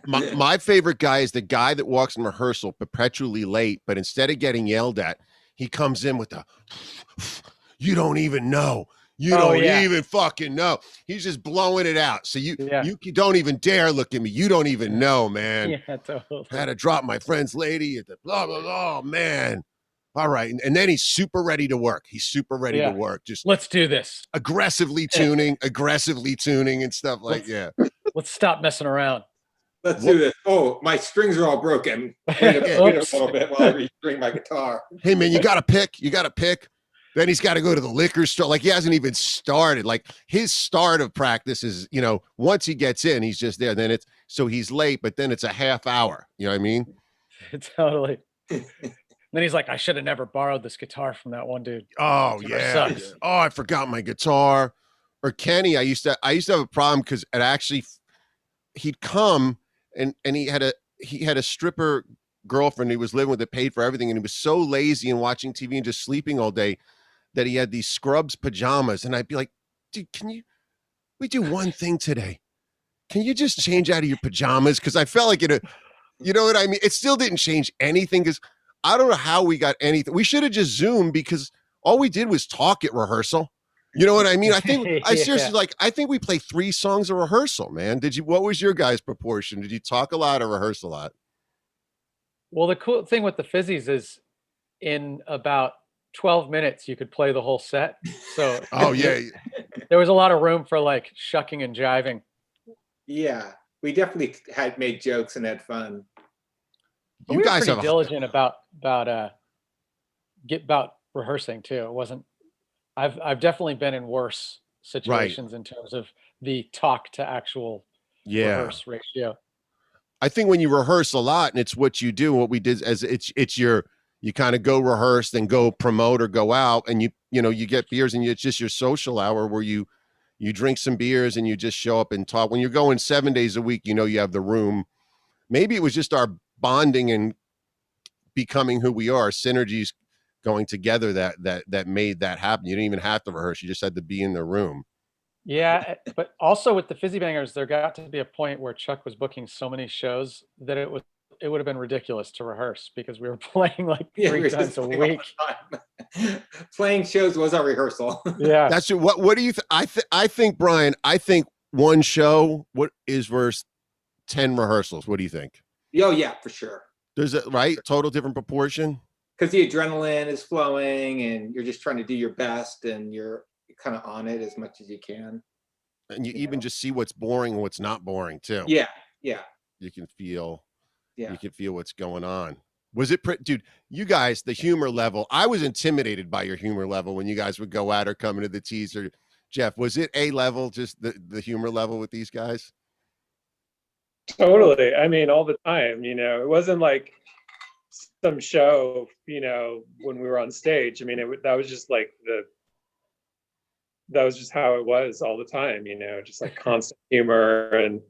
My favorite guy is the guy that walks in rehearsal perpetually late, but instead of getting yelled at, he comes in with the you don't even know. You Oh don't yeah, even fucking know. He's just blowing it out. So yeah, you don't even dare look at me. You don't even know, man. yeah, I had totally. to drop my friend's lady at the blah blah blah. Oh, man. All right. And then he's super ready to work. He's super ready to Yeah, work. Just let's do this. aggressively tuning and stuff like let's yeah. let's stop messing around. Let's What do this. Oh, my strings are all broken. I need to yeah. wait a Oops. little bit while I restring my guitar. Hey man, you gotta pick. You gotta pick. Then he's got to go to the liquor store. Like he hasn't even started. Like his start of practice is, once he gets in, he's just there. Then it's so he's late, but then it's a half hour. You know what I mean? Totally. Then he's like, I should have never borrowed this guitar from that one dude. Oh Guitar yeah. sucks. Oh, I forgot my guitar. Or Kenny, I used to have a problem because it actually he'd come and he had a stripper girlfriend he was living with that paid for everything, and he was so lazy and watching TV and just sleeping all day that he had these scrubs pajamas, and I'd be like, dude, we do one thing today? Can you just change out of your pajamas? Because I felt like you know what I mean? It still didn't change anything because I don't know how we got anything. We should have just Zoomed because all we did was talk at rehearsal. You know what I mean? I seriously Yeah. I think we played 3 songs of rehearsal, man. What was your guys' proportion? Did you talk a lot or rehearse a lot? Well, the cool thing with the Fizzies is in about 12 minutes you could play the whole set. So Oh yeah. there was a lot of room for like shucking and jiving. Yeah, we definitely had made jokes and had fun. But You we were guys pretty have diligent about rehearsing too. It wasn't I've definitely been in worse right. situations in terms of the talk to actual Yeah. rehearse ratio. I think when you rehearse a lot and it's what you do, what we did as it's your you kind of go rehearse, then go promote or go out, and you get beers and it's just your social hour where you drink some beers and you just show up and talk. When you're going 7 days a week, you have the room. Maybe it was just our bonding and becoming who we are, synergies going together that made that happen. You didn't even have to rehearse; you just had to be in the room. Yeah, but also with the Fizzy Bangers, there got to be a point where Chuck was booking so many shows that it would have been ridiculous to rehearse because we were playing like Yeah, we three were just times a playing all week. the time. Playing shows was our rehearsal. Yeah. That's what do you? I think Brian. I think one show what is worth 10 rehearsals. What do you think? Oh yeah, for sure. There's a right total different proportion. Because the adrenaline is flowing and you're just trying to do your best and you're kind of on it as much as you can. And you You even know? just see what's boring and what's not boring too. Yeah, yeah, You can feel yeah. you can feel what's going on. Was it dude, you guys, the humor level, I was intimidated by your humor level when you guys would go out or come into the teaser. Jeff, was it A level, just the humor level with these guys? Totally. I mean, all the time, it wasn't like some show, when we were on stage. I mean, that was just like that was just how it was all the time, just like constant humor and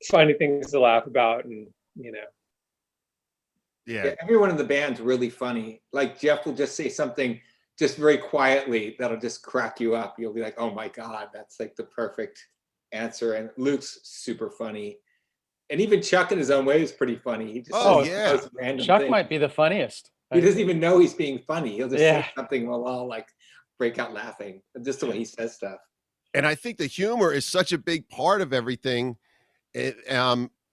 finding things to laugh about. And, Yeah. Everyone in the band's really funny. Like Jeff will just say something just very quietly that'll just crack you up. You'll be like, oh my God, that's like the perfect answer. And Luke's super funny. And even Chuck in his own way is pretty funny. He just Oh, says yeah. those random Chuck things. might be the funniest. He doesn't even know he's being funny. He'll just Yeah. say something and we'll all like break out laughing. Just the way he says stuff. And I think the humor is such a big part of everything.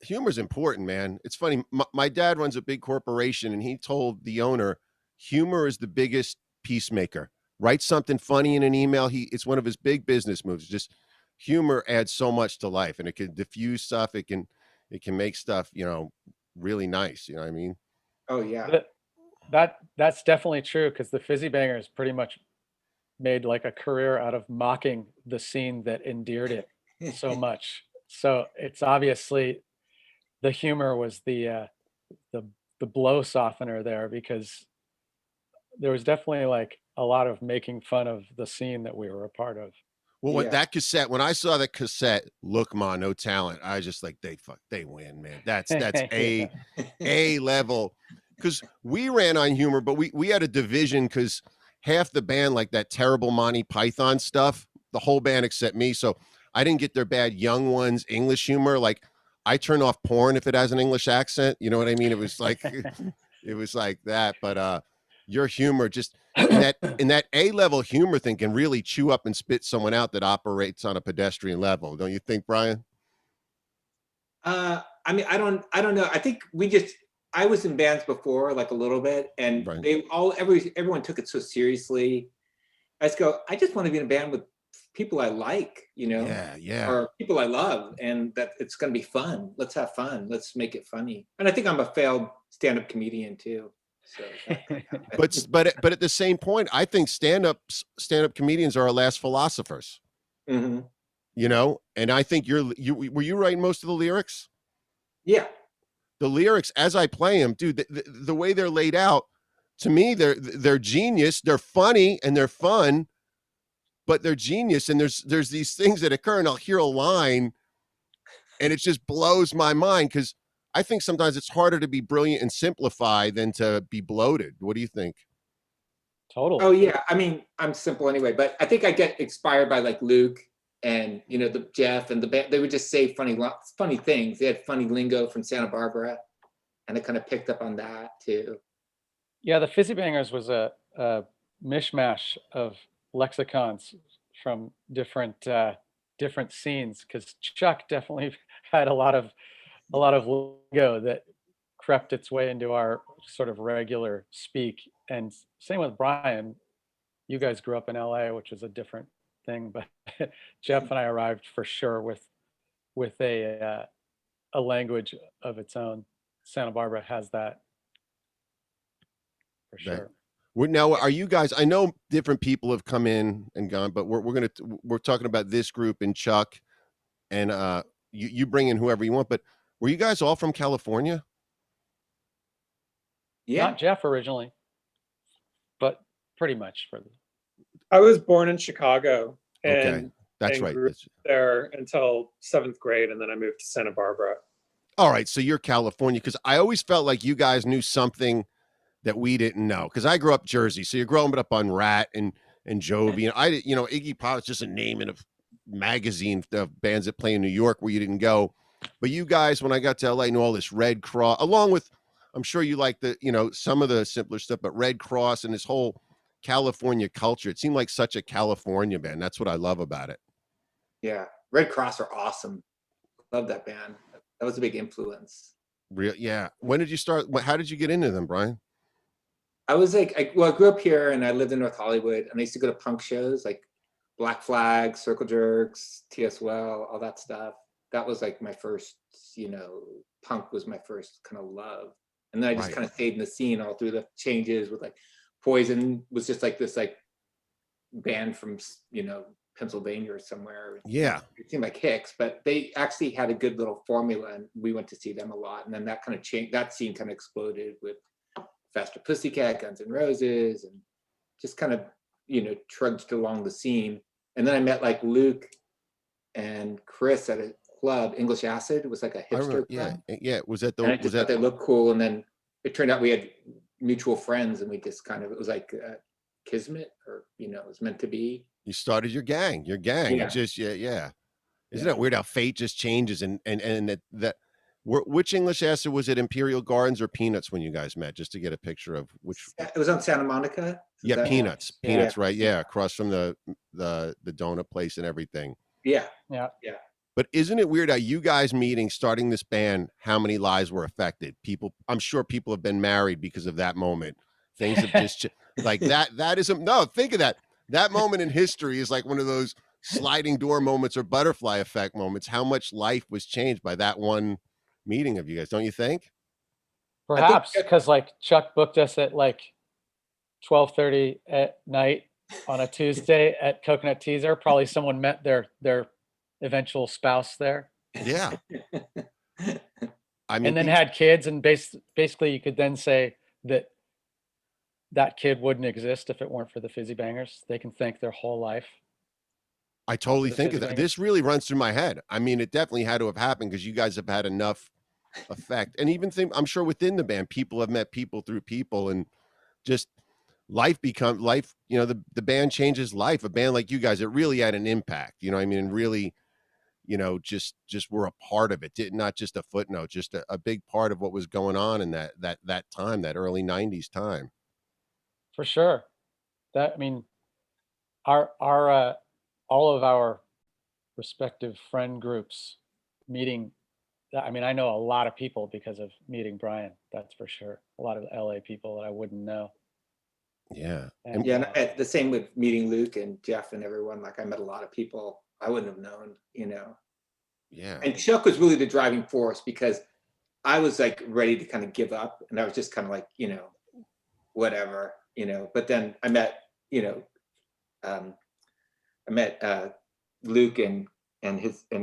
Humor is important, man. It's funny. My dad runs a big corporation, and he told the owner, humor is the biggest peacemaker. Write something funny in an email. It's one of his big business moves. Just humor adds so much to life, and it can diffuse stuff. It can make stuff, really nice. You know what I mean? Oh yeah. That's definitely true because the Fizzy Bangers pretty much made like a career out of mocking the scene that endeared it so much. So it's obviously the humor was the blow softener there because there was definitely like a lot of making fun of the scene that we were a part of. Well, Yeah. when I saw that cassette, look, ma, no talent. I was just like, they win, man. That's Yeah. a level. Because we ran on humor, but we had a division because half the band, like that terrible Monty Python stuff, the whole band except me. So I didn't get their bad young ones English humor. Like I turn off porn if it has an English accent. You know what I mean? It was like it was like that. But your humor just in that A-level humor thing can really chew up and spit someone out that operates on a pedestrian level. Don't you think, Brian? I mean, I don't know. I think I was in bands before, like a little bit, and Right. everyone took it so seriously. I just go, I just want to be in a band with people I like, Yeah. or people I love, and that it's going to be fun. Let's have fun. Let's make it funny. And I think I'm a failed stand-up comedian too. So, But at the same point, I think stand-up comedians are our last philosophers. mm-hmm. And I think were you writing most of the lyrics? Yeah. The lyrics as I play them, dude, the way they're laid out, to me, they're genius. They're funny and they're fun, but they're genius. And there's these things that occur, and I'll hear a line, and it just blows my mind because I think sometimes it's harder to be brilliant and simplify than to be bloated. What do you think? Totally. Oh yeah. I mean, I'm simple anyway, but I think I get inspired by like Luke and the Jeff and the band. They would just say funny things. They had funny lingo from Santa Barbara, and I kind of picked up on that too. Yeah, the Fizzy Bangers was a mishmash of lexicons from different scenes, because Chuck definitely had a lot of lingo that crept its way into our sort of regular speak. And same with Brian. You guys grew up in LA, which is a different thing, but Jeff and I arrived for sure with a language of its own. Santa Barbara has that for sure. Now, are you guys? I know different people have come in and gone, but we're talking about this group and Chuck, and you bring in whoever you want. But were you guys all from California? Yeah. Not Jeff originally, but pretty much for the. I was born in Chicago Okay, and that's right. grew there until 7th grade, and then I moved to Santa Barbara. All right, so you're California, because I always felt like you guys knew something that we didn't know. Because I grew up Jersey, so you're growing up on Rat and Jovi, and Iggy Pop is just a name in a magazine of bands that play in New York where you didn't go. But you guys, when I got to LA, knew all this Red Cross, along with, I'm sure you like some of the simpler stuff, but Red Cross and this whole California culture. It seemed like such a California band. That's what I love about it. Yeah. Red Cross are awesome. Love that band. That was a big influence. Yeah. When did you start? How did you get into them, Brian? I was like, I grew up here and I lived in North Hollywood, and I used to go to punk shows like Black Flag, Circle Jerks, TS Well, all that stuff. That was like my first, punk was my first kind of love. And then I just kind of stayed in the scene all through the changes with like Poison was just like this like band from, Pennsylvania or somewhere. Yeah. It seemed like Hicks, but they actually had a good little formula, and we went to see them a lot. And then that kind of changed, that scene kind of exploded with Faster Pussycat, Guns N' Roses, and just kind of, trudged along the scene. And then I met like Luke and Chris at a club, English Acid. It was like a hipster club. Yeah. Was that And I just thought they looked cool. And then it turned out we had mutual friends, and we just it was like kismet, or, it was meant to be. You started your gang. Yeah. It just, yeah. Isn't that weird how fate just changes and that which English Acid was it, Imperial Gardens or Peanuts, when you guys met, just to get a picture of which? It was on Santa Monica. Yeah, Peanuts, Yeah. right? Yeah, across from the donut place and everything. Yeah. But isn't it weird how you guys meeting, starting this band, how many lives were affected? I'm sure people have been married because of that moment. Things have just like that. Think of that. That moment in history is like one of those sliding door moments or butterfly effect moments. How much life was changed by that one meeting of you guys, don't you think? Perhaps because like Chuck booked us at like 12:30 at night on a Tuesday at Coconut Teaser. Probably someone met their eventual spouse there. Yeah. I mean, and then had kids, and basically you could then say that kid wouldn't exist if it weren't for the Fizzy Bangers. They can thank their whole life. I totally think of that. This really runs through my head. I mean, it definitely had to have happened because you guys have had enough effect. And even I'm sure within the band, people have met people through people, and just life, the band changes life. A band like you guys, it really had an impact, I mean, and really, just were a part of it. Not just a footnote, just a big part of what was going on in that time, that early 90s time. For sure. I mean, our all of our respective friend groups meeting. I mean, I know a lot of people because of meeting Brian. That's for sure. A lot of LA people that I wouldn't know. Yeah. And Yeah, and the same with meeting Luke and Jeff and everyone. Like I met a lot of people I wouldn't have known, Yeah. And Chuck was really the driving force because I was like ready to kind of give up, and I was just kind of like, whatever, But then I met, I met Luke and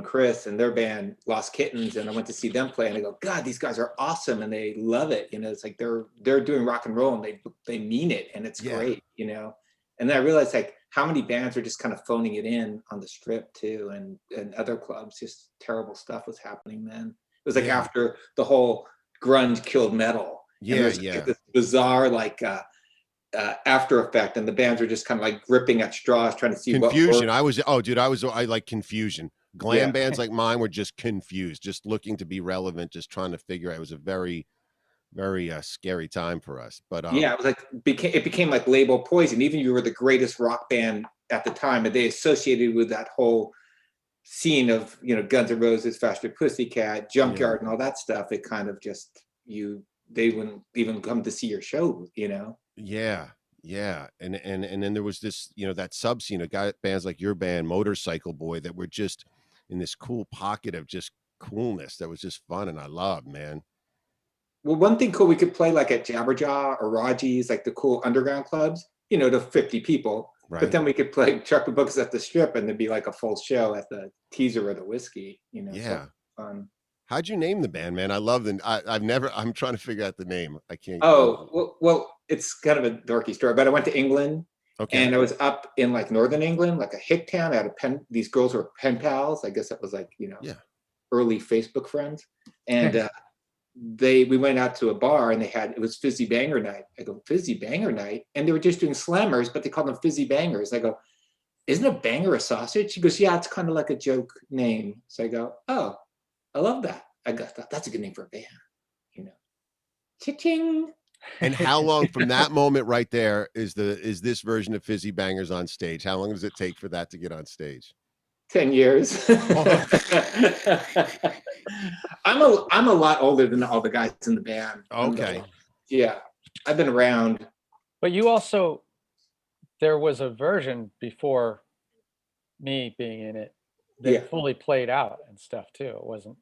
Chris and their band Lost Kittens, and I went to see them play, and I go, God, these guys are awesome, and they love it. It's like they're doing rock and roll, and they mean it, and it's great, And then I realized like how many bands are just kind of phoning it in on the Strip too, and other clubs. Just terrible stuff was happening then. It was like after the whole grunge killed metal. Yeah, like, this bizarre after effect, and the bands were just kind of like gripping at straws trying to see confusion. what I like confusion. Glam bands like mine were just confused, just looking to be relevant, just trying to figure out. It was a very, very scary time for us. But it was like it became like label poison. Even if you were the greatest rock band at the time, and they associated with that whole scene of Guns N' Roses, Faster Pussycat, Junkyard, and all that stuff. It kind of just they wouldn't even come to see your show. Yeah. And then there was this, that sub scene of bands like your band, Motorcycle Boy, that were just in this cool pocket of just coolness that was just fun, and I loved, man. Well, one thing cool, we could play like at Jabberjaw or Raji's, like the cool underground clubs, to 50 people. Right. But then we could play Chuck would book us at the Strip, and there'd be like a full show at the Teaser or the Whiskey. Yeah. So fun. How'd you name the band, man? I love I'm trying to figure out the name. I can't. Oh, well, it's kind of a dorky story, but I went to England. Okay. And I was up in like northern England, like a hick town. I had these girls were pen pals. I guess that was like, early Facebook friends. And we went out to a bar, and it was Fizzy Banger Night. I go, Fizzy Banger Night? And they were just doing slammers, but they called them Fizzy Bangers. I go, isn't a banger a sausage? She goes, yeah, it's kind of like a joke name. So I go, oh, I love that. I thought that's a good name for a band, Cha-ching. And how long from that moment right there is this version of Fizzy Bangers on stage? How long does it take for that to get on stage? 10 years. I'm a lot older than all the guys in the band. Okay. Yeah, I've been around. But you also, there was a version before me being in it that fully played out and stuff too. It wasn't.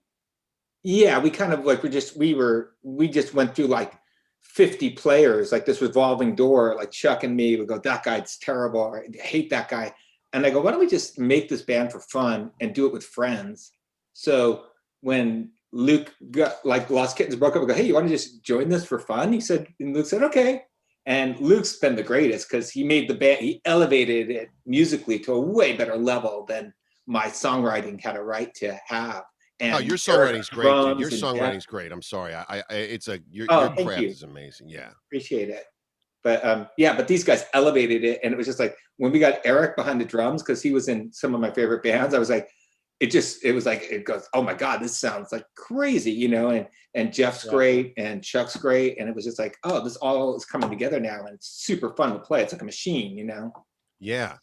Yeah, we kind of like we just went through like 50 players, like this revolving door. Like Chuck and me would go, that guy's terrible. I hate that guy. And I go, why don't we just make this band for fun and do it with friends? So when Luke got like Lost Kittens broke up, I go, hey, you want to just join this for fun? And Luke said, okay. And Luke's been the greatest because he made the band, he elevated it musically to a way better level than my songwriting had a right to have. And your songwriting's great, dude. Your songwriting's great. I'm sorry. Your craft is amazing. Yeah. Appreciate it. But but these guys elevated it. And it was just like when we got Eric behind the drums, because he was in some of my favorite bands, I was like, it goes, oh my God, this sounds like crazy, and Jeff's great and Chuck's great. And it was just like, oh, this all is coming together now, and it's super fun to play. It's like a machine, Yeah.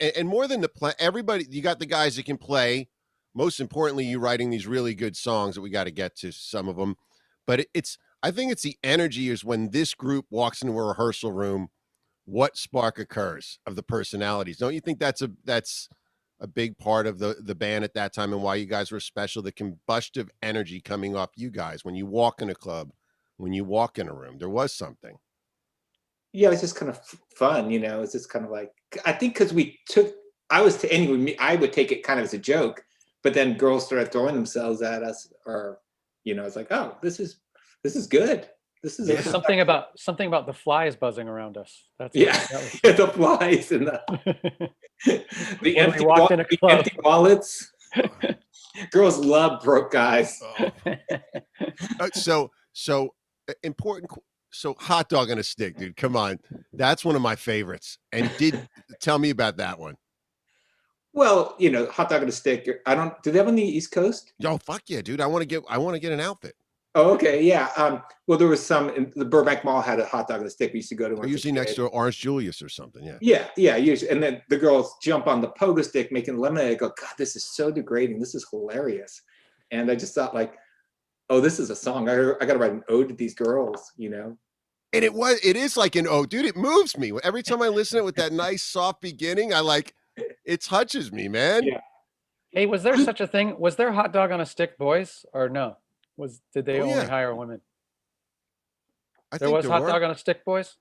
And more than the play, everybody, you got the guys that can play. Most importantly, you writing these really good songs that we got to get to some of them. But I think it's the energy is when this group walks into a rehearsal room, what spark occurs of the personalities. Don't you think that's a big part of the band at that time and why you guys were special? The combustive energy coming off you guys when you walk in a club, when you walk in a room, there was something. Yeah, it's just kind of fun, It's just kind of like, I think because I would take it kind of as a joke, but then girls started throwing themselves at us, or it's like, oh, this is good. This is something about the flies buzzing around us. That's the flies and the empty wallets. Girls love broke guys. So important. So hot dog on a stick, dude. Come on, that's one of my favorites. And tell me about that one. Well, you know, hot dog on a stick. I don't. Do they have on the East Coast? Yo, fuck yeah, dude. I want to get an outfit. Oh, okay, yeah. Well, there was some in the Burbank Mall had a hot dog on a stick we used to go to. Or usually next to Orange Julius or something. Yeah. Yeah. Usually, and then the girls jump on the pogo stick making lemonade. I go, God, this is so degrading. This is hilarious. And I just thought, like, oh, this is a song. I got to write an ode to these girls, you know. And it is like an ode, dude. It moves me every time I listen to it with that nice soft beginning. It touches me, man. Yeah. Hey, was there such a thing? Was there hot dog on a stick boys or no? Did they only yeah. hire women? I There think was hot dog on a stick boys?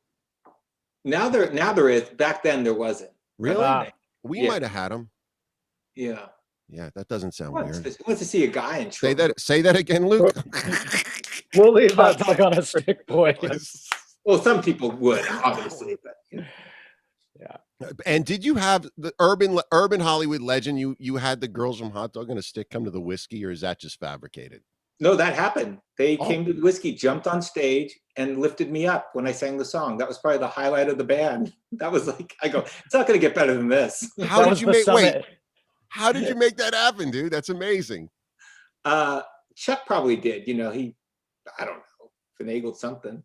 Now there is. Back then there wasn't. Really? We Yeah. might have had them. Yeah. Yeah, that doesn't sound Who weird. wants to see a guy in Say trouble? that again, Luke. We'll leave Hot that. dog on a stick boys. Well, some people would, obviously, but you know. And did you have the urban Hollywood legend? You had the girls from Hot Dog on a Stick come to the whiskey, or is that just fabricated? No, that happened. They Oh. came to the whiskey, jumped on stage, and lifted me up when I sang the song. That was probably the highlight of the band. That was like, I go, it's not going to get better than this. How That did was you the make? summit. Wait, how did you make that happen, dude? That's amazing. Chuck probably did. You know, I don't know, finagled something.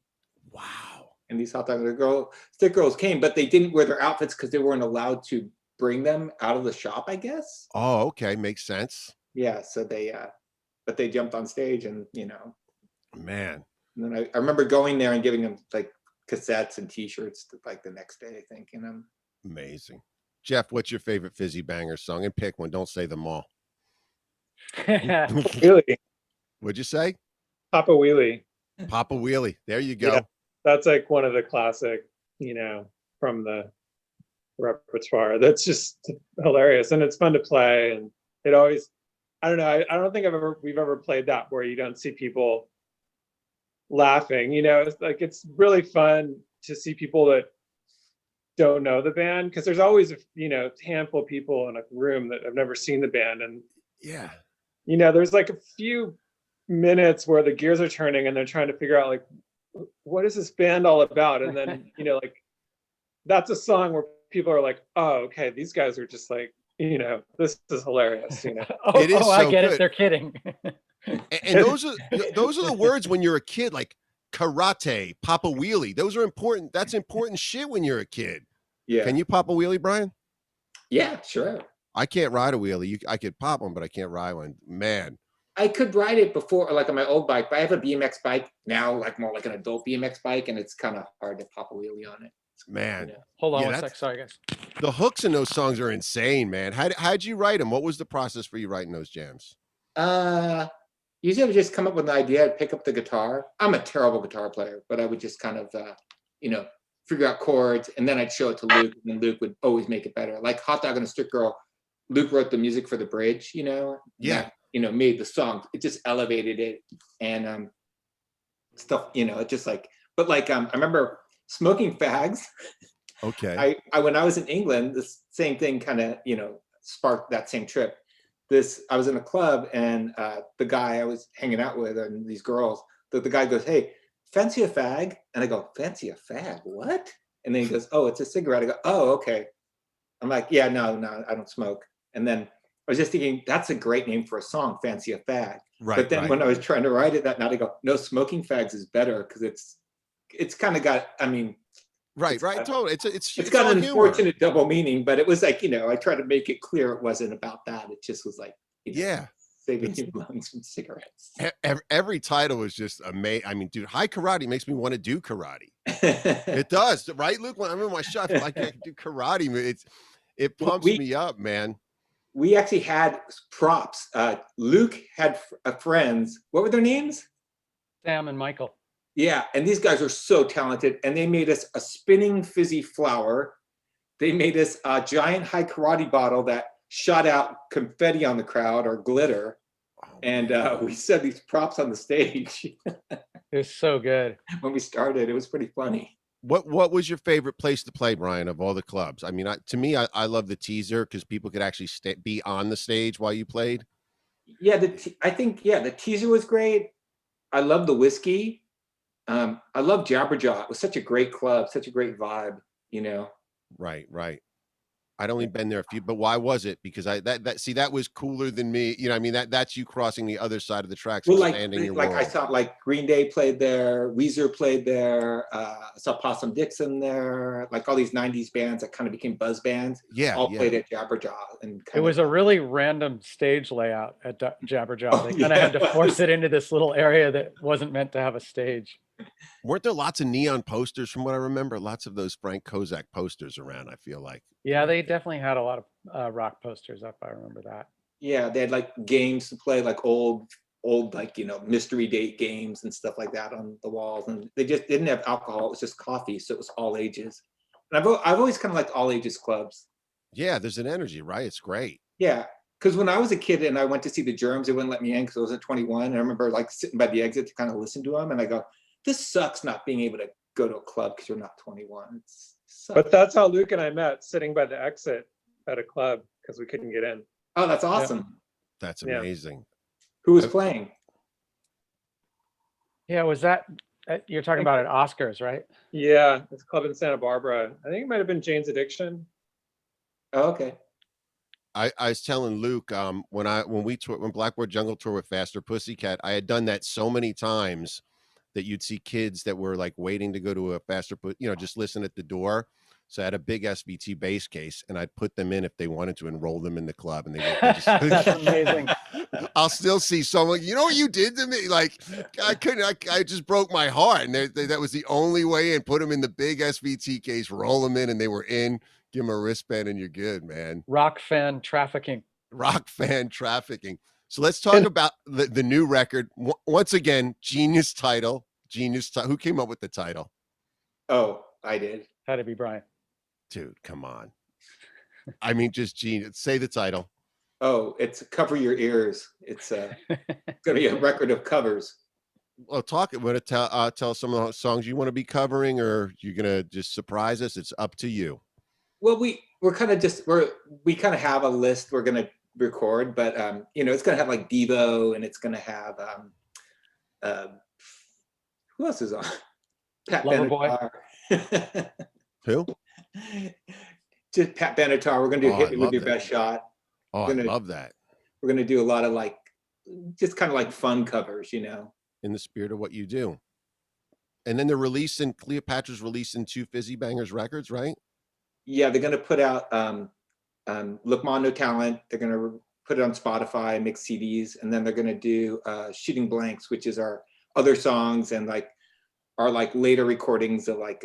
Wow. And these hot dog stick girls came, but they didn't wear their outfits because they weren't allowed to bring them out of the shop, I guess. Oh, okay, makes sense. Yeah, so but they jumped on stage and, you know. Man. And then I remember going there and giving them like cassettes and T-shirts like the next day, I think, you know. Amazing. Jeff, what's your favorite Fizzy Banger song? And pick one. Don't say them all. Wheelie, What'd you say? Papa Wheelie. Papa Wheelie. There you go. Yeah. That's like one of the classic, you know, from the repertoire. That's just hilarious, and it's fun to play. And it always, I don't know, I don't think we've ever played that where you don't see people laughing. You know, it's like it's really fun to see people that don't know the band, because there's always a handful of people in a room that have never seen the band, and Yeah. you know, there's like a few minutes where the gears are turning and they're trying to figure out like, what is this band all about? And then, you know, like that's a song where people are like, oh, okay, these guys are just like, you know, this is hilarious, you know. It is I so get good. it. They're kidding. And those are the words when you're a kid, like karate, Papa Wheelie. Those are important. That's important shit when you're a kid. Yeah. Can you pop a wheelie, Brian? Yeah, sure. I can't ride a wheelie. I could pop one, but I can't ride one. Man. I could ride it before, like on my old bike, but I have a BMX bike now, like more like an adult BMX bike, and it's kind of hard to pop a wheelie on it. Man. Yeah. Hold on Yeah, one that's- sec. Sorry, guys. The hooks in those songs are insane, man. How'd you write them? What was the process for you writing those jams? Usually I would just come up with an idea, I'd pick up the guitar. I'm a terrible guitar player, but I would just kind of, figure out chords, and then I'd show it to Luke, and then Luke would always make it better. Like Hot Dog on a Stick Girl, Luke wrote the music for the bridge, you know? Yeah. That, made the song. It just elevated it, and stuff, it just like, but like, I remember Smoking Fags. Okay. I when I was in England, the same thing kind of, sparked that same trip. I was in a club, and the guy I was hanging out with and these girls, the guy goes, "Hey, fancy a fag?" And I go, "Fancy a fag? What?" And then he goes, "Oh, it's a cigarette." I go, "Oh, okay." I'm like, "Yeah, no, I don't smoke." And then I was just thinking, that's a great name for a song, Fancy a Fag. Right. But then right. when I was trying to write it that night, I go, "No, Smoking Fags is better," because it's kind of got, Right. it's Right. got- Totally. it's got all an humor. unfortunate double meaning, but it was like, I tried to make it clear it wasn't about that. It just was like, Yeah. saving your lungs from cigarettes. Every title is just amazing. I mean, dude, high karate makes me want to do karate. It does, right, Luke? When I'm in my shop, I can do karate. It pumps me up, man. We actually had props. Luke had friends. What were their names? Sam and Michael. Yeah, and these guys are so talented, and they made us a spinning fizzy flower. They made us a giant high karate bottle that shot out confetti on the crowd or glitter. And we said these props on the stage It was so good. when we started. It was pretty funny. What was your favorite place to play, Brian, of all the clubs? I mean, to me, I love the teaser because people could actually be on the stage while you played. Yeah, the teaser was great. I love the whiskey. I love Jabberjaw. It was such a great club, such a great vibe, Right. I'd only been there a few, but why was it? Because that was cooler than me. You know, I mean, that's you crossing the other side of the tracks, Well, expanding your like I world. saw like Green Day played there, Weezer played there, I saw Possum Dixon there, like all these 90s bands that kind of became buzz bands, Yeah, all yeah. played at Jabberjaw. And It was a really random stage layout at Jabberjaw. Oh, They kind of yeah, had to it force was. it into this little area that wasn't meant to have a stage. Weren't there lots of neon posters from what I remember? Lots of those Frank Kozak posters around, I feel like. Yeah, they definitely had a lot of rock posters up. I remember that. Yeah, they had like games to play, like old like, you know, mystery date games and stuff like that on the walls. And they just didn't have alcohol. It was just coffee. So it was all ages. And I've always kind of liked all ages clubs. Yeah, there's an energy, right? It's great. Yeah. Because when I was a kid and I went to see the Germs, they wouldn't let me in because I wasn't 21. And I remember like sitting by the exit to kind of listen to them. And I go, this sucks not being able to go to a club because you're not 21. It sucks. But that's how Luke and I met, sitting by the exit at a club because we couldn't get in. Oh, that's awesome. That's Yeah. amazing. Who was playing? Yeah, was that you're talking about at Oscars, right? Yeah, it's a club in Santa Barbara. I think it might have been Jane's Addiction. Oh, okay. I was telling Luke when Blackboard Jungle Tour with Faster Pussycat, I had done that so many times that you'd see kids that were like waiting to go to a Faster just listen at the door. So I had a big SVT bass case, and I'd put them in if they wanted to enroll them in the club, and they just That's amazing. I'll still see someone. You know what you did to me? Like I couldn't. I just broke my heart, and that was the only way. And put them in the big SVT case, roll them in, and they were in. Give them a wristband, and you're good, man. Rock fan trafficking. Rock fan trafficking. So let's talk about the new record. Once again, genius title. Who came up with the title? Oh, I did. Had to be Brian. Dude, come on. I mean, just genius. Say the title. Oh, it's Cover Your Ears. It's gonna be a record of covers. Well, want to tell some of the songs you want to be covering, or you're gonna just surprise us? It's up to you. Well, we're kind of we kind of have a list we're gonna record, but it's gonna have like Devo, and it's gonna have who else is on? Pat Loverboy. Benatar. Who? Just Pat Benatar. We're gonna do Oh, Hit I Me With love Your that. Best Shot. Oh, I love that. We're gonna do a lot of like, just kind of like fun covers, In the spirit of what you do. And then Cleopatra's releasing 2 Fizzy Bangers records, right? Yeah, they're gonna put out Look Ma No Talent. They're gonna put it on Spotify, mix CDs, and then they're gonna do Shooting Blanks, which is our other songs and like our like later recordings of what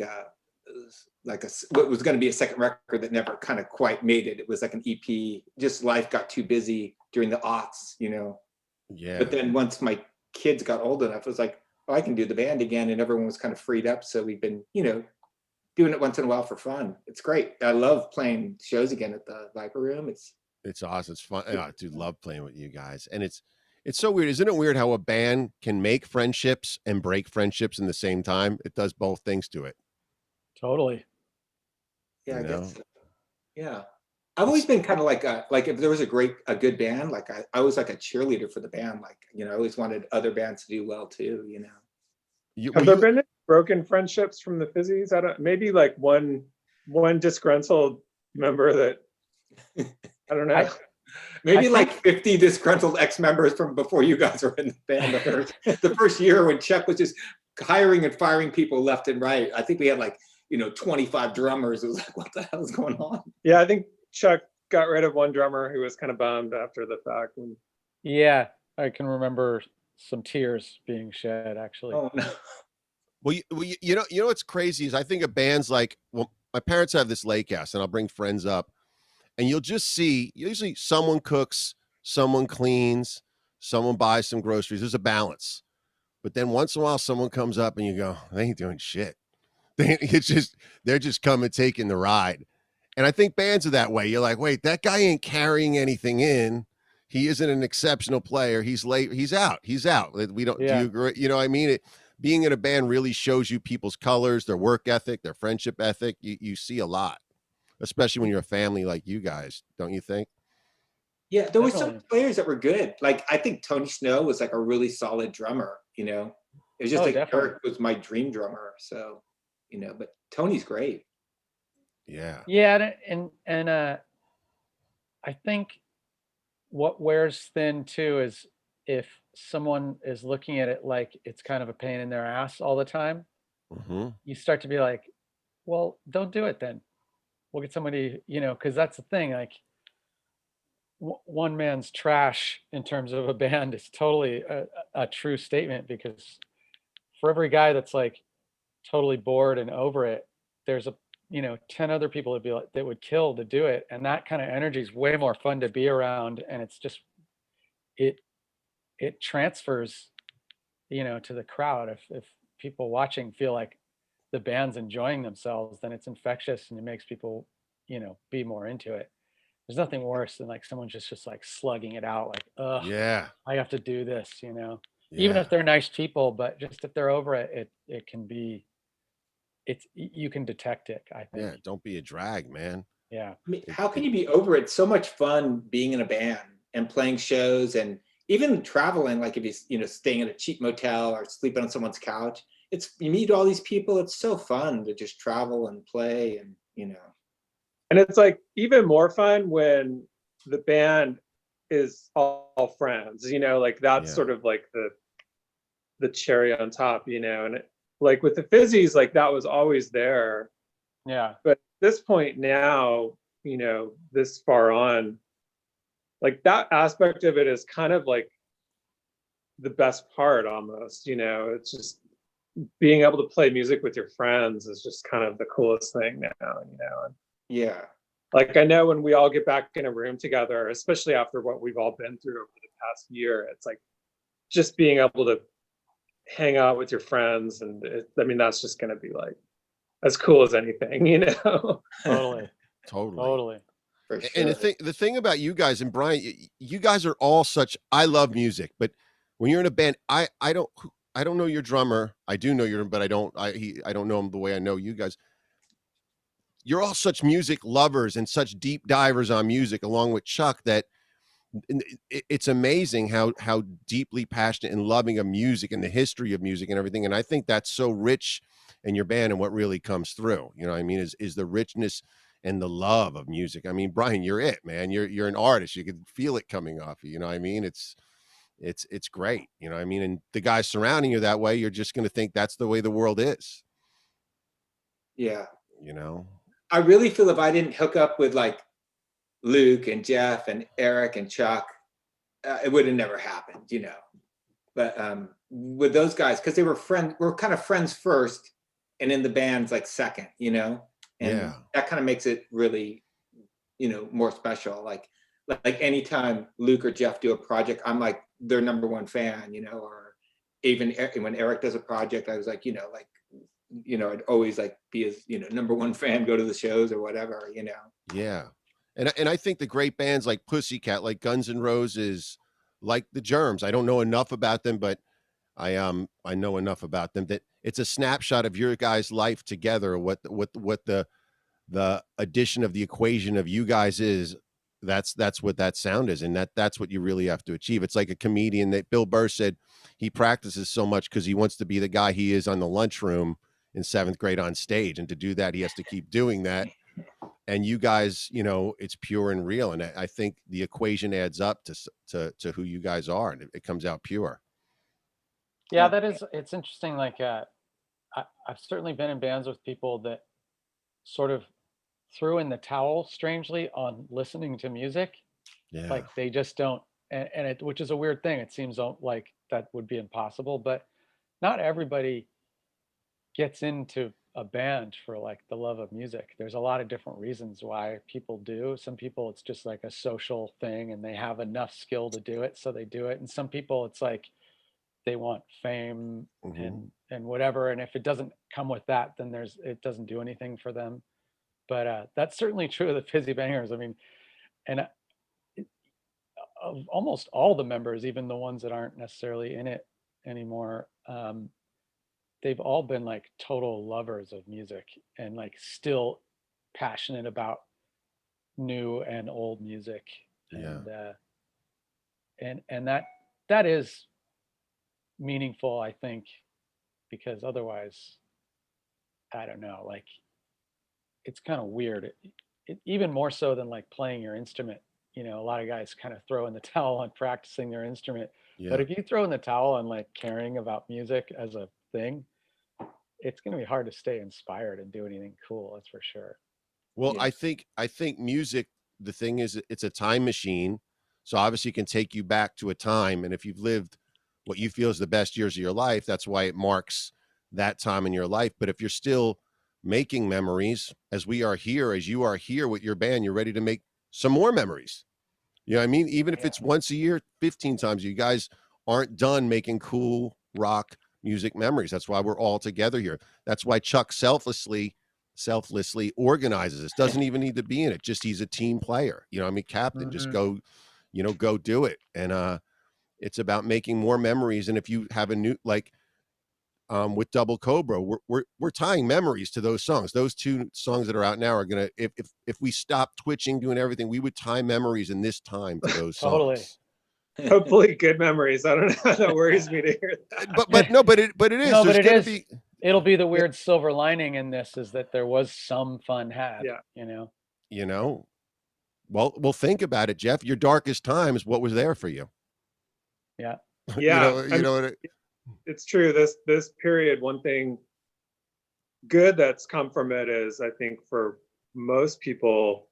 was going to be a second record that never kind of quite made it. It was like an EP. Just life got too busy during the aughts, Yeah. But then once my kids got old enough, it was like, oh, I can do the band again, and everyone was kind of freed up. So we've been, doing it once in a while for fun. It's great. I love playing shows again at the Viper Room. It's awesome. It's fun. I do love playing with you guys. And it's so weird. Isn't it weird how a band can make friendships and break friendships in the same time? It does both things to it. Totally. Yeah, I guess so. Yeah. I've always been kind of like if there was a good band, like I was like a cheerleader for the band. Like, I always wanted other bands to do well too, Have there been broken friendships from the Fizzies? Maybe like one disgruntled member that I don't know. Maybe like 50 disgruntled ex-members from before you guys were in the band. The first year when Chuck was just hiring and firing people left and right. I think we had like, 25 drummers. It was like, what the hell is going on? Yeah, I think Chuck got rid of one drummer who was kind of bummed after the fact. Yeah, I can remember some tears being shed, actually. Oh no. Well, you know what's crazy is I think of bands like, well, my parents have this lake house, and I'll bring friends up, and you'll just see usually someone cooks, someone cleans, someone buys some groceries. There's a balance, but then once in a while, someone comes up and you go, they ain't doing shit. They're just coming, taking the ride. And I think bands are that way. You're like, wait, that guy ain't carrying anything in. He isn't an exceptional player. He's late. He's out. We don't, Yeah. Do you agree? You know what I mean? Being in a band really shows you people's colors, their work ethic, their friendship ethic. You see a lot, especially when you're a family like you guys, don't you think? Yeah, there were some Definitely. players that were good. Like I think Tony Snow was like a really solid drummer, It was just like definitely. Eric was my dream drummer. So, but Tony's great. Yeah. Yeah, I think what wears thin too is if someone is looking at it like it's kind of a pain in their ass all the time, Hmm. you start to be like, well, don't do it then. We'll get somebody, because that's the thing. Like one man's trash in terms of a band is totally a true statement, because for every guy that's like totally bored and over it, there's 10 other people that be like that would kill to do it. And that kind of energy is way more fun to be around. And it's just it it transfers, to the crowd. If people watching feel like the band's enjoying themselves, then it's infectious and it makes people, be more into it. There's nothing worse than like someone just like slugging it out, like, ugh, Yeah. I have to do this, even Yeah. if they're nice people, but just if they're over it, it can be, you can detect it, I think. Yeah. Don't be a drag, man. Yeah. I mean, It, how can it, you be over it? So much fun being in a band and playing shows and even traveling. Like if staying in a cheap motel or sleeping on someone's couch, you meet all these people. It's so fun to just travel and play and And it's like even more fun when the band is all friends, like that's yeah. sort of like the cherry on top, and like with the Fizzies, like that was always there. Yeah. But at this point now, this far on, like that aspect of it is kind of like the best part almost, it's just being able to play music with your friends is just kind of the coolest thing now. And yeah. like I know when we all get back in a room together, especially after what we've all been through over the past year, it's like just being able to hang out with your friends, and I mean that's just going to be like as cool as anything. Totally. Totally. Totally. For And sure. the thing about you guys and Brian, you guys are all such. I love music, but when you're in a band, I don't know your drummer. I do know your, but I don't know him the way I know you guys. You're all such music lovers and such deep divers on music, along with Chuck. That it's amazing how deeply passionate and loving of music and the history of music and everything. And I think that's so rich in your band, and what really comes through, what I mean, is the richness and the love of music. I mean, Brian, you're it, man. You're an artist. You can feel it coming off you. You know what I mean? It's great. You know what I mean? And the guys surrounding you that way, you're just going to think that's the way the world is. Yeah. You know? I really feel if I didn't hook up with like Luke and Jeff and Eric and Chuck, it would have never happened. But with those guys, because we're kind of friends first, and in the band's like second, and Yeah. that kind of makes it really, more special. Like anytime Luke or Jeff do a project, I'm like their number one fan, or even when Eric does a project, I was like, I'd always like be his, number one fan, go to the shows or whatever. Yeah. And I think the great bands like Pussycat, like Guns N' Roses, like the Germs. I don't know enough about them, but I know enough about them that it's a snapshot of your guys' life together. What the addition of the equation of you guys is. That's what that sound is, and that's what you really have to achieve. It's like a comedian that Bill Burr said he practices so much because he wants to be the guy he is on the lunchroom in seventh grade on stage, and to do that, he has to keep doing that. And you guys, it's pure and real, and I think the equation adds up to who you guys are, and it comes out pure. Yeah, it's interesting. Like, I've certainly been in bands with people that sort of threw in the towel strangely on listening to music. Yeah. Like they just don't, which is a weird thing. It seems like that would be impossible, but not everybody gets into a band for like the love of music. There's a lot of different reasons why people do. Some people it's just like a social thing and they have enough skill to do it, so they do it. And some people it's like they want fame Hmm. and whatever. And if it doesn't come with that, then it doesn't do anything for them. But that's certainly true of the Fizzy Bangers. I mean, and of almost all the members, even the ones that aren't necessarily in it anymore, they've all been like total lovers of music and like still passionate about new and old music. Yeah. And that is meaningful, I think, because otherwise, I don't know, like it's kind of weird. Even more so than like playing your instrument. You know, a lot of guys kind of throw in the towel on practicing their instrument. But Yeah. if you throw in the towel on like caring about music as a thing, it's going to be hard to stay inspired and do anything cool. That's for sure. Well, Yeah. I think music, the thing is it's a time machine. So obviously it can take you back to a time. And if you've lived what you feel is the best years of your life, that's why it marks that time in your life. But if you're still making memories, as we are here, as you are here with your band, you're ready to make some more memories. You know what I mean? Even if Yeah. it's once a year, 15 times, you guys aren't done making cool rock music memories. That's why we're all together here. That's why Chuck selflessly organizes this. Doesn't even need to be in it. Just he's a team player. You know, I mean, captain, just go, go do it. And it's about making more memories. And if you have a new like with Double Cobra, we're tying memories to those songs. Those two songs that are out now are gonna if we stop twitching, doing everything, we would tie memories in this time to those Totally. songs. Hopefully good memories. I don't know. That worries me to hear that. But it is. No, but There's it gonna is. be It'll be the weird silver lining in this is that there was some fun had. Yeah. You know. you know. Well, think about it, Jeff. Your darkest times, what was there for you? Yeah. Yeah. You know. It's true. This period, one thing good that's come from it is, I think for most people,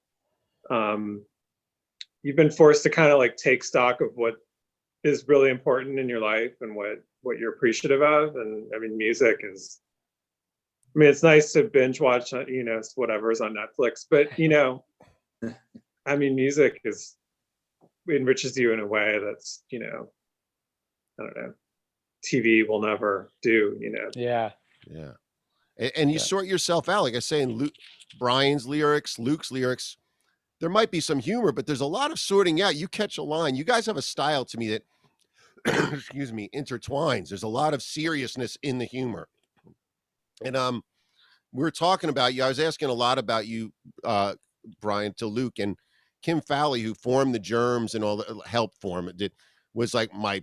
you've been forced to kind of like take stock of what is really important in your life and what you're appreciative of. And I mean, music is, I mean, it's nice to binge watch, whatever's on Netflix, but I mean, music enriches you in a way that's, I don't know, TV will never do, Yeah. Yeah. And you sort yourself out. Like I say, in Brian's lyrics, Luke's lyrics, there might be some humor, but there's a lot of sorting out. You catch a line. You guys have a style to me that, excuse me, intertwines. There's a lot of seriousness in the humor. And we were talking about you. I was asking a lot about you, Brian, to Luke, and Kim Fowley, who formed the Germs and all the help form it, was like my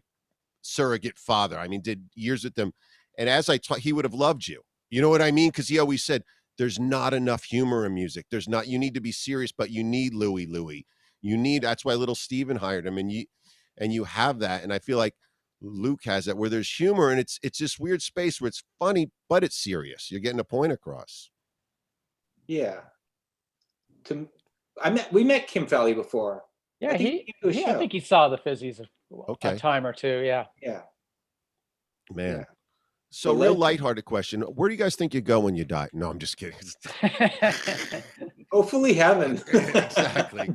surrogate father. I mean, did years with them. And as I taught, he would have loved you. You know what I mean? Because he always said, there's not enough humor in music. There's not, you need to be serious, but you need Louie. That's why little Steven hired him. And you have that. And I feel like Luke has that where there's humor and it's this weird space where it's funny, but it's serious. You're getting a point across. Yeah. We met Kim Fowley before. Yeah. I think I think he saw the Fizzies Okay. a time or two. Yeah. Yeah. Man. Yeah. So The real legend. lighthearted question. Where do you guys think you go when you die? No, I'm just kidding. Hopefully heaven. Exactly.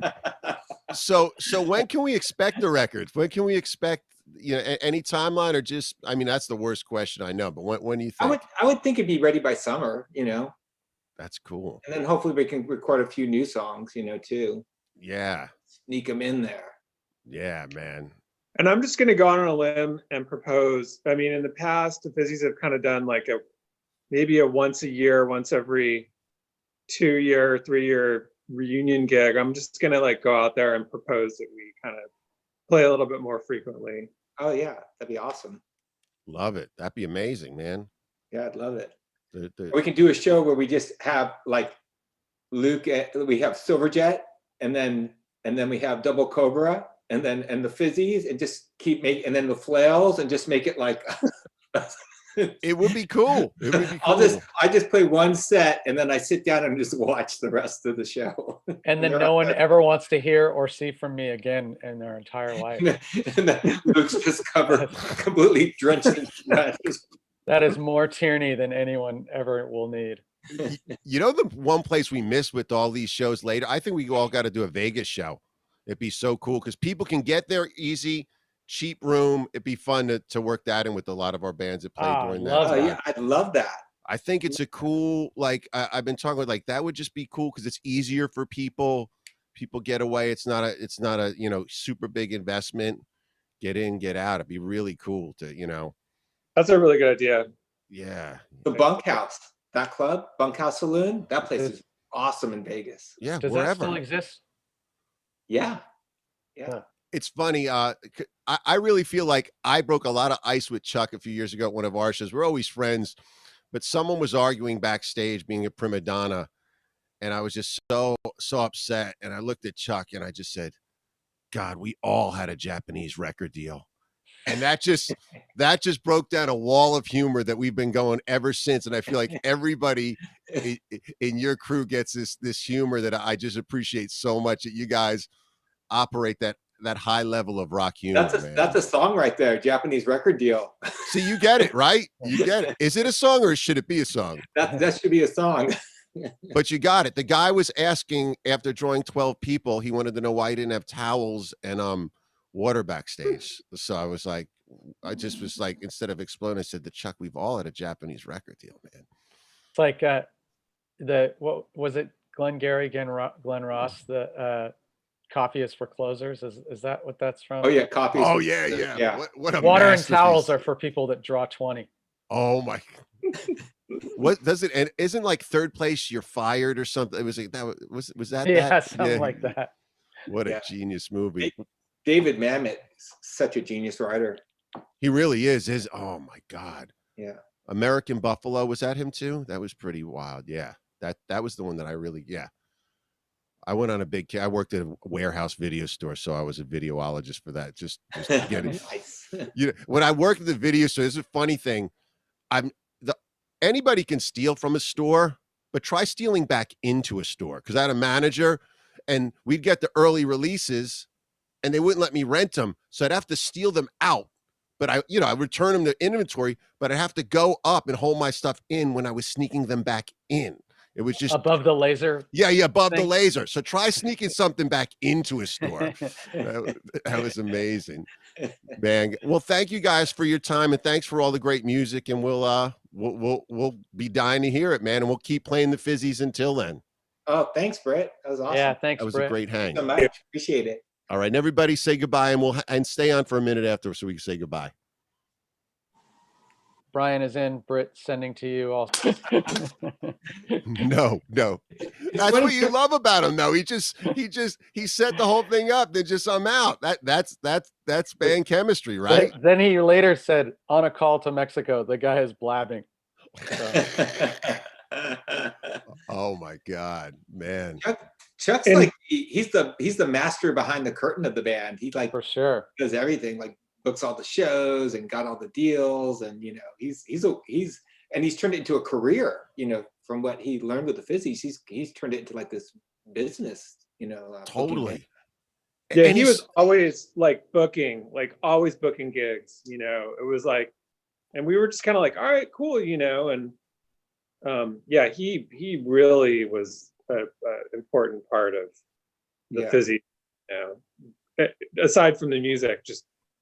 So when can we expect the record? When can we expect, any timeline or just, I mean, that's the worst question I know, but when do you think? I would think it'd be ready by summer, That's cool. and then hopefully we can record a few new songs, too. Yeah. Sneak them in there. Yeah, man. And I'm just going to go on a limb and propose. I mean, in the past, the Fizzies have kind of done like maybe a once a year, once every 2-year, 3-year reunion gig. I'm just going to like go out there and propose that we kind of play a little bit more frequently. Oh yeah, that'd be awesome. Love it. That'd be amazing, man. Yeah, I'd love it. We can do a show where we just have like Luke, we have Silverjet, and then we have Double Cobra, and the Fizzies, and just keep making, and then the Flails, and just make it like. It would be cool. It would be cool. I just play one set, and then I sit down and just watch the rest of the show. And then no one ever wants to hear or see from me again in their entire life. And then Luke's just covered, completely drenched in sweat. That is more tyranny than anyone ever will need. The one place we miss with all these shows later, I think we all got to do a Vegas show. It'd be so cool because people can get there easy, cheap room. It'd be fun to work that in with a lot of our bands that play during that. Oh yeah, I'd love that. I think it's a cool, like I've been talking with, like that would just be cool because it's easier for people. People get away. It's not a super big investment. Get in, get out. It'd be really cool to. That's a really good idea. Yeah. The Bunkhouse, that club, Bunkhouse Saloon, that place is awesome in Vegas. Yeah. Does wherever. that still exist? Yeah. Cool. It's funny. I really feel like I broke a lot of ice with Chuck a few years ago at one of our shows. We're always friends, but someone was arguing backstage, being a prima donna, and I was just so upset. And I looked at Chuck and I just said, God, we all had a Japanese record deal. And that just broke down a wall of humor that we've been going ever since. And I feel like everybody in your crew gets this humor that I just appreciate so much, that you guys operate that high level of rock humor. That's a song right there, Japanese record deal. See, you get it, right? You get it. Is it a song or should it be a song? That should be a song. But you got it. The guy was asking, after drawing 12 people, he wanted to know why he didn't have towels and water backstage. So I was like, instead of explaining, I said to Chuck, we've all had a Japanese record deal, man. It's like what was it? Glenn Ross, the coffee is for closers. Is that what that's from? Oh yeah, coffee. Oh yeah. What a water and masterpiece. towels are for people that draw 20. Oh my. What does it? And isn't like third place you're fired or something? It was like that. Was that? Yeah, that? something like that. What a genius movie. David Mamet, such a genius writer. He really is. Oh my God. Yeah. American Buffalo, was that him too? That was pretty wild. Yeah. That was the one that I really, I went on I worked at a warehouse video store, so I was a videologist for that. Just to get it. Nice. When I worked at the video store, this is a funny thing. Anybody can steal from a store, but try stealing back into a store. Because I had a manager, and we'd get the early releases, and they wouldn't let me rent them, so I'd have to steal them out. But I return them to inventory, but I have to go up and hold my stuff in when I was sneaking them back in. It was just above the laser. Yeah, above the laser. So try sneaking something back into a store. That was amazing, man. Well, thank you guys for your time, and thanks for all the great music. And we'll be dying to hear it, man. And we'll keep playing the Fizzies until then. Oh, thanks, Brett. That was awesome. Yeah, thanks. That was Britt. a great hang. Thanks so much. Appreciate it. All right, and everybody say goodbye, and stay on for a minute after so we can say goodbye. Brian is in. Britt sending to you also. No. That's what you love about him, though. He set the whole thing up. Then just I'm out. That's band chemistry, right? Then he later said, on a call to Mexico, the guy is blabbing. So. Oh my God, man. Chuck's like he's the master behind the curtain of the band. He like for sure does everything, like books all the shows and got all the deals, and he's turned it into a career. From what he learned with the Fizzies, he's turned it into like this business. Totally. Yeah, and he was always booking gigs. It was like, and we were just kind of like, all right, cool, and he really was an important part of the Fizzy. Aside from the music,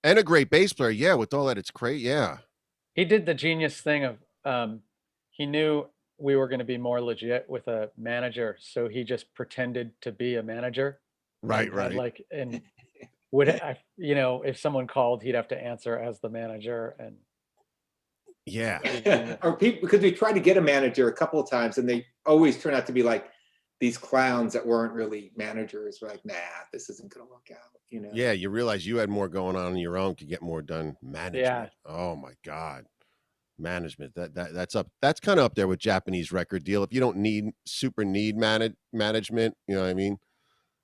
and a great bass player. Yeah, with all that, it's great. Yeah, he did the genius thing of he knew we were going to be more legit with a manager, so he just pretended to be a manager. Right. And would if someone called, he'd have to answer as the manager. And or people, because we tried to get a manager a couple of times, and they always turn out to be like these clowns that weren't really managers. We're like, nah, this isn't going to work out. Yeah, you realize you had more going on your own to get more done. Management. Yeah. Oh my God. Management. That's kind of up there with Japanese record deal. If you don't need management, you know what I mean?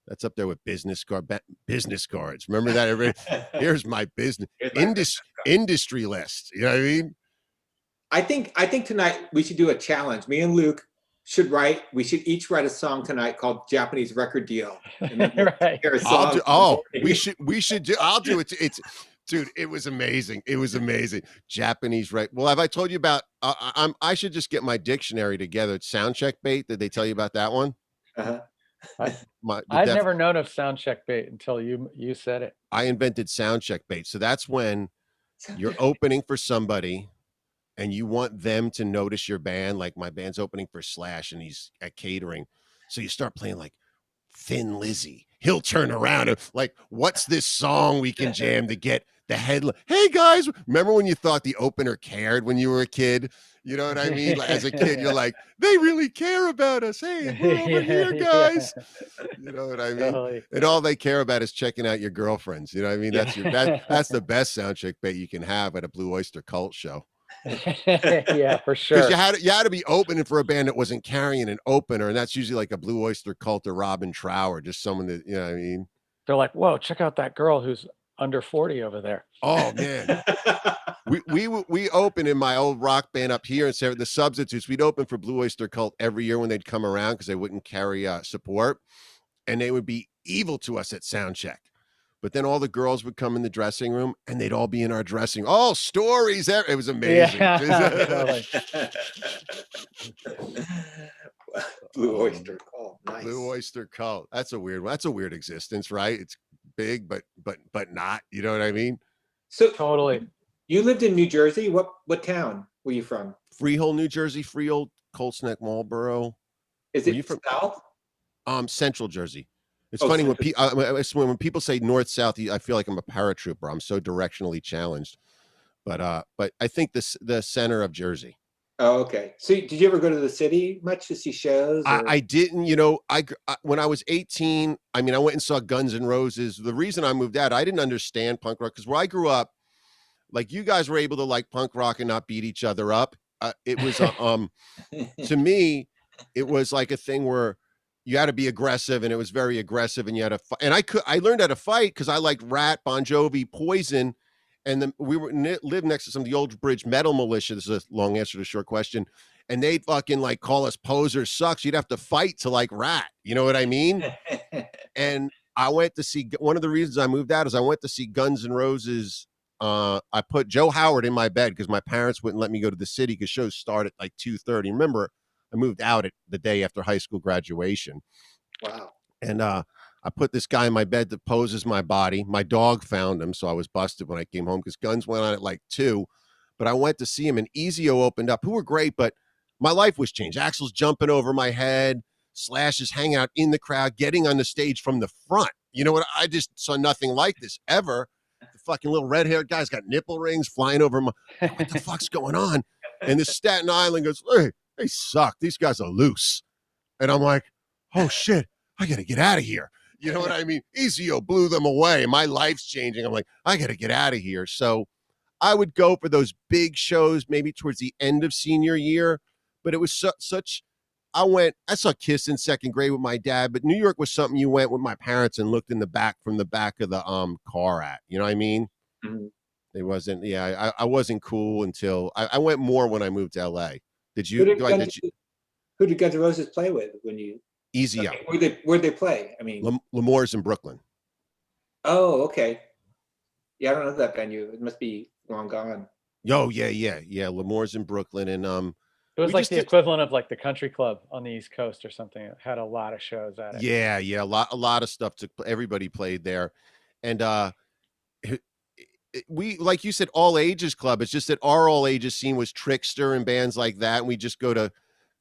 That's up there with business cards. Remember that? Everybody, here's my business industry list. You know what I mean? I think tonight we should do a challenge. Me and Luke we should each write a song tonight called Japanese Record Deal. Right. We should do. I'll do it. Dude, it was amazing. It was amazing. Japanese, right? Well, have I told you about? I should just get my dictionary together. It's Soundcheck Bait. Did they tell you about that one? Uh-huh. I've never known of Soundcheck Bait until you said it. I invented Soundcheck Bait. So that's when you're opening for somebody, and you want them to notice your band. Like my band's opening for Slash, and he's at catering, so you start playing like Thin Lizzy. He'll turn around and like, what's this song we can jam to get the headline? Hey guys, remember when you thought the opener cared when you were a kid? You know what I mean? Like, as a kid, you're like, they really care about us. Hey, we're over here, guys. You know what I mean? Totally. And all they care about is checking out your girlfriends. You know what I mean? That's the best Soundcheck Bait you can have at a Blue Oyster Cult show. Yeah, for Because sure. you had to be opening for a band that wasn't carrying an opener, and that's usually like a Blue Oyster Cult or Robin Trower, just someone that you know what I mean. They're like, "Whoa, check out that girl who's under 40 over there." Oh man, we open in my old rock band up here in the Substitutes. We'd open for Blue Oyster Cult every year when they'd come around because they wouldn't carry support, and they would be evil to us at sound check. But then all the girls would come in the dressing room, and they'd all be in our dressing. Oh, stories! It was amazing. Yeah, totally. Blue Oyster Cult. Nice. Blue Oyster Cult. That's a weird one. That's a weird existence, right? It's big, but not. You know what I mean? So Totally. you lived in New Jersey. What town were you from? Freehold, New Jersey. Freehold, Colts Neck, Marlboro. Is Were it you from South? Central Jersey? It's Oh, funny Central. when people say north south, I feel like I'm a paratrooper. I'm so directionally challenged. But I think the center of Jersey. Oh, okay. So did you ever go to the city much to see shows? Or? I didn't, you know, when I was 18, I mean, I went and saw Guns N' Roses. The reason I moved out, I didn't understand punk rock because where I grew up, like you guys were able to like punk rock and not beat each other up. It was to me, it was like a thing where you had to be aggressive, and it was very aggressive, and you had to. And I learned how to fight because I liked Rat, Bon Jovi, Poison, and then we lived next to some of the Old Bridge Metal Militia. This is a long answer to a short question, and they'd fucking like call us posers, sucks. You'd have to fight to like Rat. You know what I mean? And I went to see one of the reasons I moved out is I went to see Guns N' Roses. I put Joe Howard in my bed because my parents wouldn't let me go to the city because shows start at like 2:30. Remember, I moved out the day after high school graduation. Wow. And I put this guy in my bed that poses my body. My dog found him, so I was busted when I came home because Guns went on at like 2. But I went to see him, and Ezio opened up, who were great, but my life was changed. Axl's jumping over my head. Slash is hanging out in the crowd, getting on the stage from the front. You know what? I just saw nothing like this ever. The fucking little red-haired guy's got nipple rings flying over him. What the fuck's going on? And this Staten Island goes, hey, they suck. These guys are loose. And I'm like, oh shit, I gotta get out of here. You know what I mean? Ezio blew them away. My life's changing. I'm like, I gotta get out of here. So I would go for those big shows maybe towards the end of senior year, but it was such. I saw Kiss in second grade with my dad, but New York was something you went with my parents and looked in the back from the back of the car at. You know what I mean? Mhm. It wasn't. Yeah, I wasn't cool until I went more when I moved to LA. Did Who you? did, Do I? Guns, Did you? who did Guns N' Roses play with when you? Easy Okay, where'd they play? I mean, Lemore's in Brooklyn. oh, okay. Yeah, I don't know that venue. It must be long gone. Oh yeah. Lemore's in Brooklyn, and It was we like just the did. equivalent of like the country club on the East Coast or something. It had a lot of shows at it. Yeah, a lot of stuff everybody played there. And we, like you said, all ages club. It's just that our all ages scene was Trickster and bands like that. And we just go to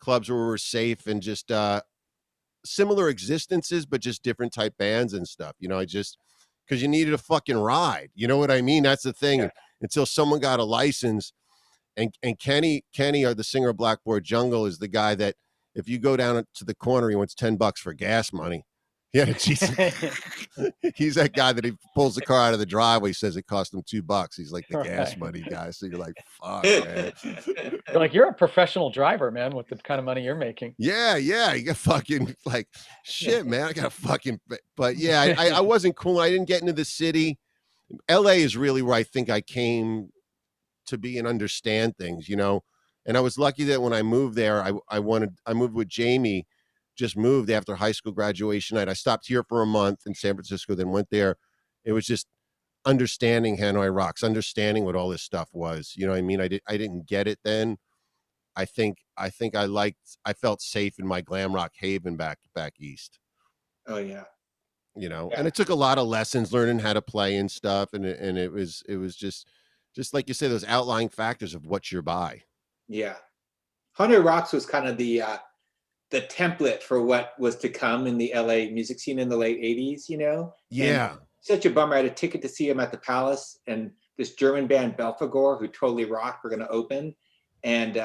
clubs where we're safe and just similar existences, but just different type bands and stuff. You know, I just because you needed a fucking ride. You know what I mean? That's the thing. Yeah. Until someone got a license. And Kenny, or the singer of Blackboard Jungle, is the guy that if you go down to the corner, he wants $10 for gas money. Yeah, he's that guy that he pulls the car out of the driveway, says it cost him $2. He's like the gas Right. money guy. So you're like, fuck, man. You're like, you're a professional driver, man, with the kind of money you're making. Yeah. You got fucking like shit, man. I got a fucking, but yeah, I wasn't cool. I didn't get into the city. LA is really where I think I came to be and understand things, you know. And I was lucky that when I moved there, I moved with Jamie, just moved after high school graduation night. I stopped here for a month in San Francisco, then went there. It was just understanding Hanoi Rocks, understanding what all this stuff was. You know what I mean? I didn't get it then. I think I felt safe in my glam rock haven back east. Oh yeah. You know, Yeah. and it took a lot of lessons learning how to play and stuff. And it was just like you say, those outlying factors of what you're by. Yeah. Hanoi Rocks was kind of the template for what was to come in the LA music scene in the late 80s, you know? Yeah. And such a bummer. I had a ticket to see him at the Palace, and this German band Belphegor, who totally rocked, were going to open, and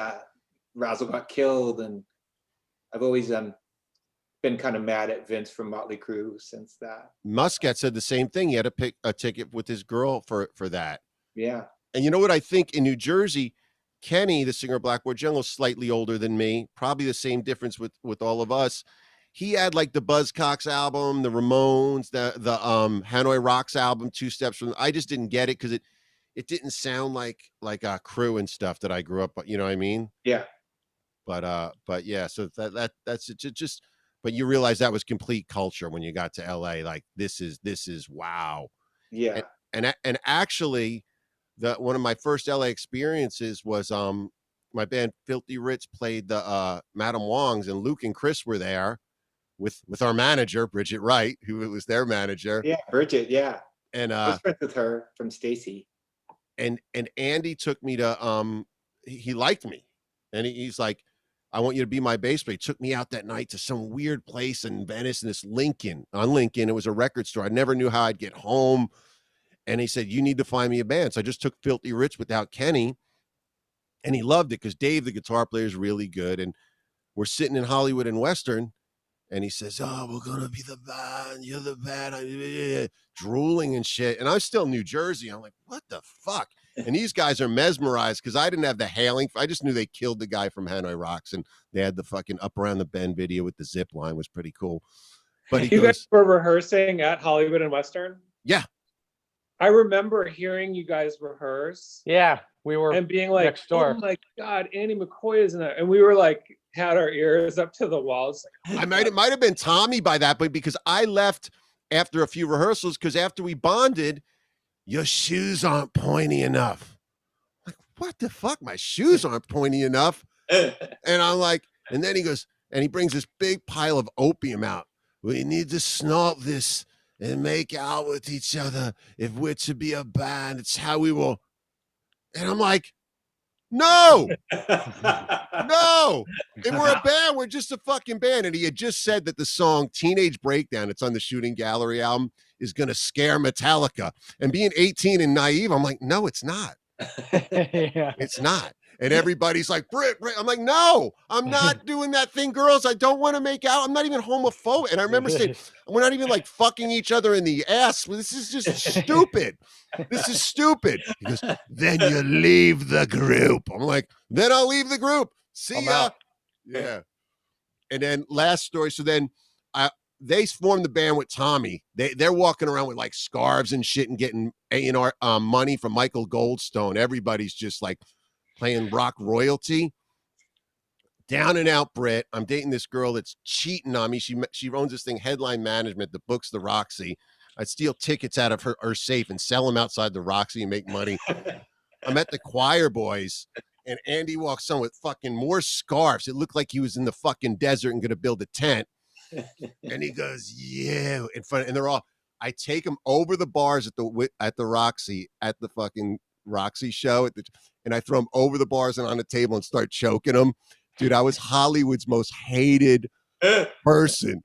Razzle got killed. And I've always been kind of mad at Vince from Motley Crue since that. Muscat said the same thing. He had to pick a ticket with his girl for that. Yeah. And you know what I think in New Jersey, Kenny, the singer of Blackboard Jungle, slightly older than me, probably the same difference with all of us. He had like the Buzzcocks album, the Ramones, the Hanoi Rocks album, Two Steps from. I just didn't get it because it didn't sound like a Crew and stuff that I grew up. You know what I mean? Yeah. But yeah. So that's it. Just but you realize that was complete culture when you got to L.A. Like this is wow. Yeah. And actually, one of my first LA experiences was my band Filthy Rich played the Madame Wong's, and Luke and Chris were there with our manager Bridget Wright, who was their manager. Yeah, Bridget. Yeah, And I was friends with her from Stacy. and Andy took me to he liked me, and he's like, I want you to be my bass player. He took me out that night to some weird place in Venice, in this Lincoln. It was a record store. I never knew how I'd get home. And he said, you need to find me a band. So I just took Filthy Rich without Kenny. And he loved it because Dave, the guitar player, is really good. And we're sitting in Hollywood and Western. And he says, oh, we're going to be the band. You're the band. Drooling and shit. And I'm still in New Jersey. I'm like, what the fuck? And these guys are mesmerized because I didn't have the hailing. I just knew they killed the guy from Hanoi Rocks. And they had the fucking Up Around the Bend video with the zip line. Was pretty cool. But he You goes, guys were rehearsing at Hollywood and Western? yeah. I remember hearing you guys rehearse Yeah, we were and being like, next door. oh my God, Andy McCoy is in there. And we were like, had our ears up to the walls. It might have been Tommy by that point because I left after a few rehearsals because after we bonded, your shoes aren't pointy enough. Like, what the fuck? My shoes aren't pointy enough. And I'm like, and then he goes, and he brings this big pile of opium out. We need to snort this and make out with each other. If we're to be a band, it's how we will. And I'm like, no, no. If we're a band, we're just a fucking band. And he had just said that the song Teenage Breakdown, it's on the Shooting Gallery album, is going to scare Metallica. And being 18 and naive, I'm like, no, it's not. Yeah. It's not. And everybody's like, Brit. I'm like, no, I'm not doing that thing, girls. I don't want to make out. I'm not even homophobic. And I remember saying, we're not even like fucking each other in the ass. This is just stupid. This is stupid. He goes, then you leave the group. I'm like, then I'll leave the group. See ya. Yeah. And then last story. So then they formed the band with Tommy. They're walking around with like scarves and shit and getting A&R money from Michael Goldstone. Everybody's just like playing rock royalty. Down and out, Brit. I'm dating this girl that's cheating on me. She owns this thing, Headline Management, that books the Roxy. I'd steal tickets out of her safe and sell them outside the Roxy and make money. I'm at the Choir Boys, and Andy walks on with fucking more scarves. It looked like he was in the fucking desert and going to build a tent. And he goes, yeah, in front, and they're all. I take them over the bars at the Roxy, at the fucking Roxy show, and I throw them over the bars and on the table and start choking them. Dude, I was Hollywood's most hated person.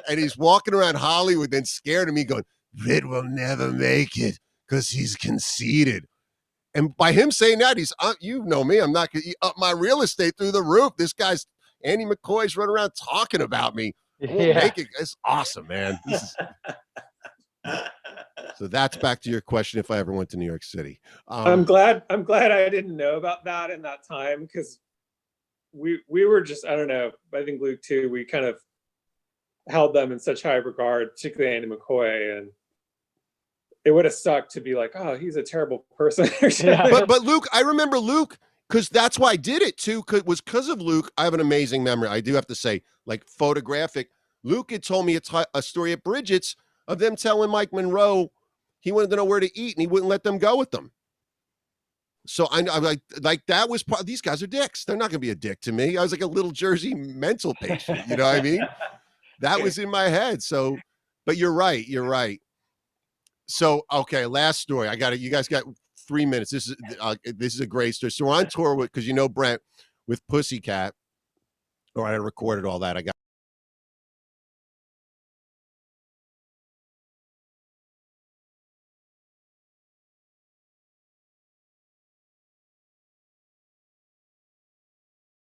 And he's walking around Hollywood then scared of me going, Rid will never make it because he's conceited. And by him saying that, he's, you know me, I'm not going to up my real estate through the roof. This guy's, Andy McCoy's running around talking about me. I won't make it. It's awesome, man. So that's back to your question if I ever went to New York City. I'm glad I didn't know about that in that time because we were just, I don't know, I think Luke too, we kind of held them in such high regard, particularly Andy McCoy, and it would have sucked to be like, oh, he's a terrible person. But Luke, I remember Luke, because that's why I did it too, was because of Luke. I have an amazing memory. I do have to say, like photographic. Luke had told me a story at Bridget's of them telling Mike Monroe he wanted to know where to eat and he wouldn't let them go with them. So I'm like that was part. These guys are dicks. They're not going to be a dick to me. I was like a little Jersey mental patient. You know what I mean? That was in my head. So, but you're right. You're right. So, okay, last story. I got it. You guys got 3 minutes. This is a great story. So we're on tour because Brent with Pussycat. All right, I recorded all that. I